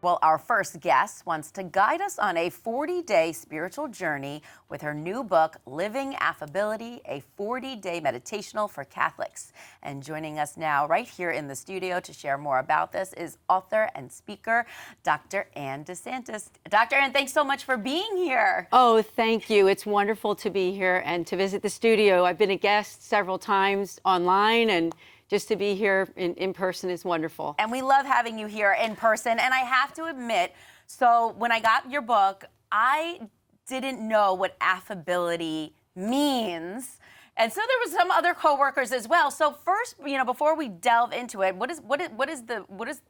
Well, our first guest wants to guide us on a 40-day spiritual journey with her new book, Living Affability, a 40-day meditational for Catholics. And joining us now right here in the studio to share more about this is author and speaker, Dr. DeSantis. Dr. Ann, thanks so much for being here. Oh, thank you. It's wonderful to be here and to visit the studio. I've been a guest several times online, and just to be here in person is wonderful. And we love having you here in person. And I have to admit, so when I got your book, I didn't know what affability means. And so there was some other coworkers as well. So first, before we delve into it,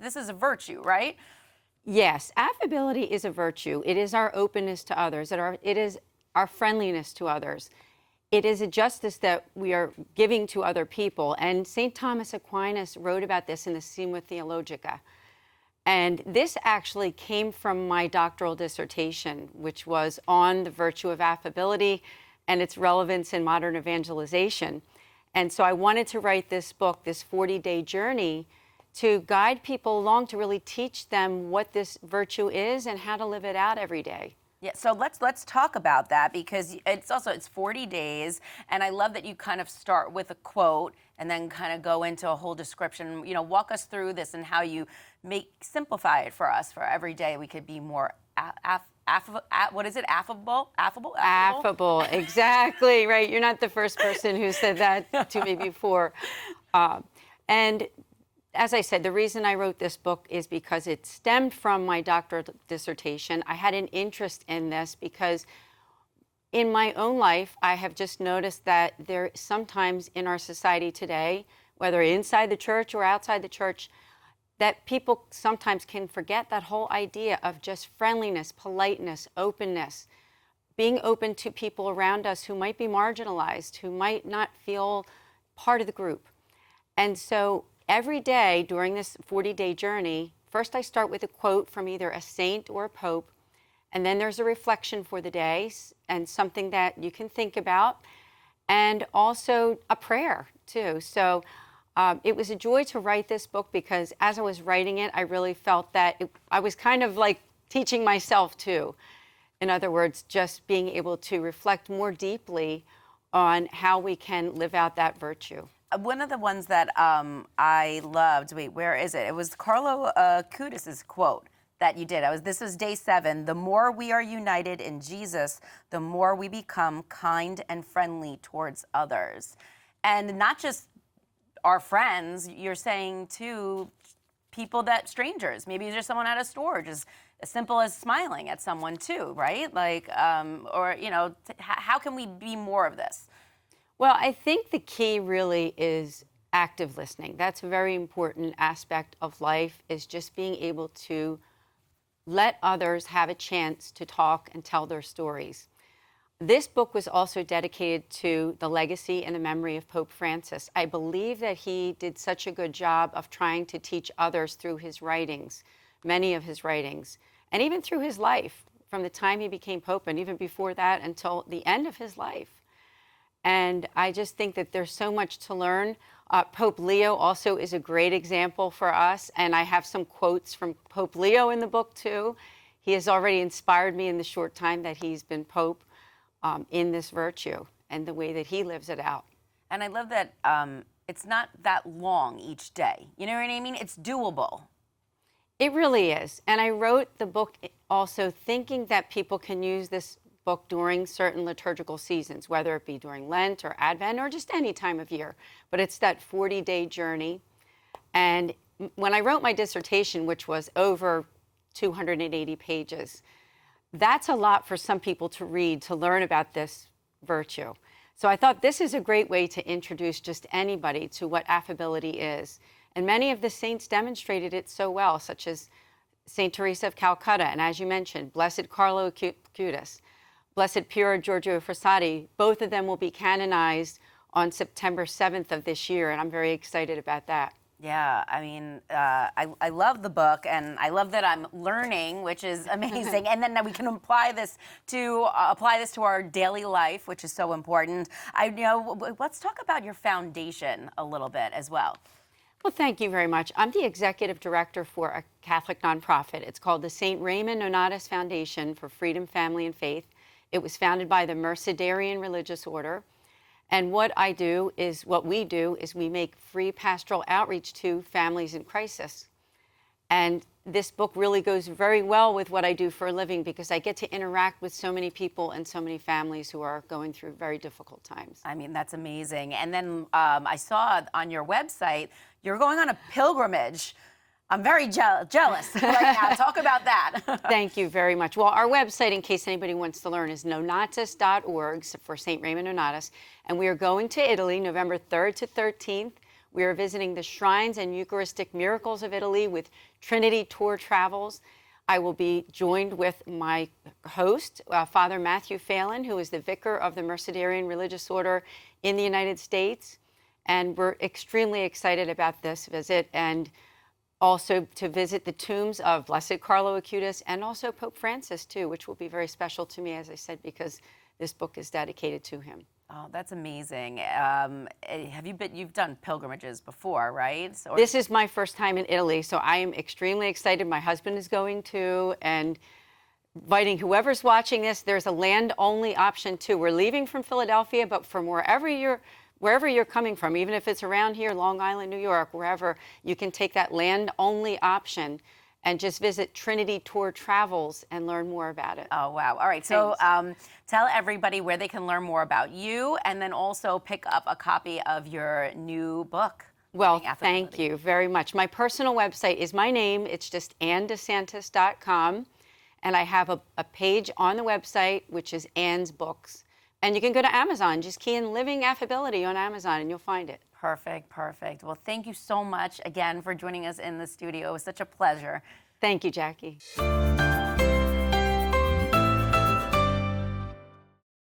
this is a virtue, right? Yes, affability is a virtue. It is our openness to others. It is our friendliness to others. It is a justice that we are giving to other people. And St. Thomas Aquinas wrote about this in the Summa Theologica. And this actually came from my doctoral dissertation, which was on the virtue of affability and its relevance in modern evangelization. And so I wanted to write this book, this 40-day journey, to guide people along, to really teach them what this virtue is and how to live it out every day. Yeah, so let's talk about that, because it's 40 days, and I love that you kind of start with a quote and then kind of go into a whole description. Walk us through this and how you simplify it for us. For every day, we could be more affable. Affable, exactly right. You're not the first person who said that to me before, and. As I said, the reason I wrote this book is because it stemmed from my doctoral dissertation. I had an interest in this because in my own life, I have just noticed that there sometimes in our society today, whether inside the church or outside the church, that people sometimes can forget that whole idea of just friendliness, politeness, openness, being open to people around us who might be marginalized, who might not feel part of the group. And so every day during this 40-day journey, first I start with a quote from either a saint or a pope, and then there's a reflection for the day and something that you can think about, and also a prayer too. So it was a joy to write this book, because as I was writing it, I really felt that I was kind of like teaching myself too. In other words, just being able to reflect more deeply on how we can live out that virtue. One of the ones that I loved, where is it? It was Carlo Acutis' quote that you did. This was day 7. The more we are united in Jesus, the more we become kind and friendly towards others. And not just our friends, you're saying to people strangers. Maybe there's someone at a store, just as simple as smiling at someone too, right? How can we be more of this? Well, I think the key really is active listening. That's a very important aspect of life, is just being able to let others have a chance to talk and tell their stories. This book was also dedicated to the legacy and the memory of Pope Francis. I believe that he did such a good job of trying to teach others through his writings, many of his writings, and even through his life, from the time he became Pope and even before that until the end of his life. And I just think that there's so much to learn. Pope Leo also is a great example for us. And I have some quotes from Pope Leo in the book, too. He has already inspired me in the short time that he's been Pope in this virtue and the way that he lives it out. And I love that it's not that long each day. You know what I mean? It's doable. It really is. And I wrote the book also thinking that people can use this book during certain liturgical seasons, whether it be during Lent or Advent or just any time of year. But it's that 40-day journey. And when I wrote my dissertation, which was over 280 pages, that's a lot for some people to read, to learn about this virtue. So I thought this is a great way to introduce just anybody to what affability is. And many of the saints demonstrated it so well, such as St. Teresa of Calcutta, and as you mentioned, Blessed Carlo Acutis, Blessed Piero Giorgio Frassati. Both of them will be canonized on September 7th of this year, and I'm very excited about that. Yeah, I mean, I love the book, and I love that I'm learning, which is amazing. And then we can apply this to our daily life, which is so important. Let's talk about your foundation a little bit as well. Well, thank you very much. I'm the executive director for a Catholic nonprofit. It's called the St. Raymond Nonatus Foundation for Freedom, Family, and Faith. It was founded by the Mercedarian Religious Order. And what we do is we make free pastoral outreach to families in crisis. And this book really goes very well with what I do for a living because I get to interact with so many people and so many families who are going through very difficult times. I mean, that's amazing. And then I saw on your website, you're going on a pilgrimage. I'm very jealous right now. Talk about that. Thank you very much. Well, our website, in case anybody wants to learn, is nonatus.org for St. Raymond Nonatus. And we are going to Italy November 3rd to 13th. We are visiting the shrines and Eucharistic miracles of Italy with Trinity Tour Travels. I will be joined with my host, Father Matthew Phelan, who is the vicar of the Mercedarian Religious Order in the United States. And we're extremely excited about this visit and also to visit the tombs of Blessed Carlo Acutis and also Pope Francis, too, which will be very special to me, as I said, because this book is dedicated to him. Oh, that's amazing. You've done pilgrimages before, right? This is my first time in Italy, so I am extremely excited. My husband is going too, and inviting whoever's watching this, there's a land-only option too. We're leaving from Philadelphia, but from wherever you're coming from, even if it's around here, Long Island, New York, wherever, you can take that land-only option and just visit Trinity Tour Travels and learn more about it. Oh, wow. All right. So tell everybody where they can learn more about you and then also pick up a copy of your new book. Well, thank you very much. My personal website is my name. It's just AnnDeSantis.com. And I have a page on the website, which is Ann's Books. And you can go to Amazon. Just key in Living Affability on Amazon and you'll find it. Perfect, perfect. Well, thank you so much again for joining us in the studio. It was such a pleasure. Thank you, Jackie.